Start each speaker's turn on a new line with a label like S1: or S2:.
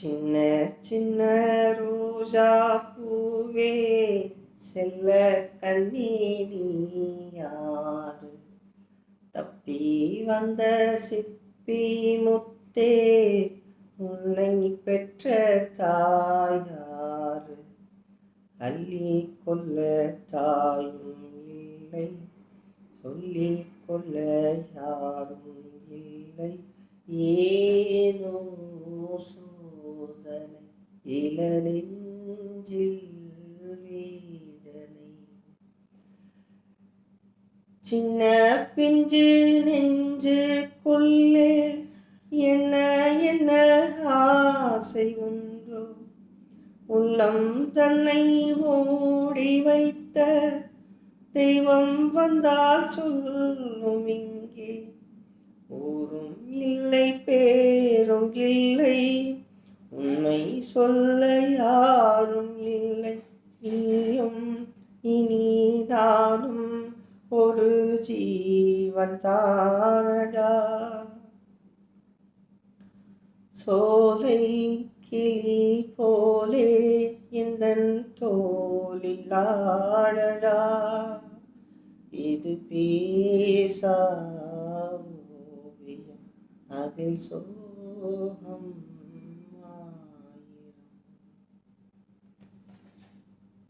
S1: சின்ன சின்ன ரோஜா பூவே செல்ல கண்ணீனியாறு தப்பி வந்த சிப்பி முத்தே உன்னை பெற்ற தாயாறு அள்ளி கொள்ள தாயும் இல்லை சொல்லிக் கொள்ள யாரும் இல்லை ஏனோ சோதனை இளநெஞ்சில் வேதனை சின்ன பிஞ்சு நெஞ்சுக்குள்ளே என்ன என்ன ஆசை உண்டோ உள்ளம் தன்னை ஓடி வைத்த தெய்வம் வந்தால் சொல்லும் இங்கே ஊரும் இல்லை பேரும் இல்லை உண்மை சொல்ல யாரும் இல்லை நீயும் இனிதானும் ஒரு ஜீவன் தானடா சோலை கிளி போலே எந்தன் தோளில் ஆடடா இது பேசா ஓவியம் அதில் சோகம்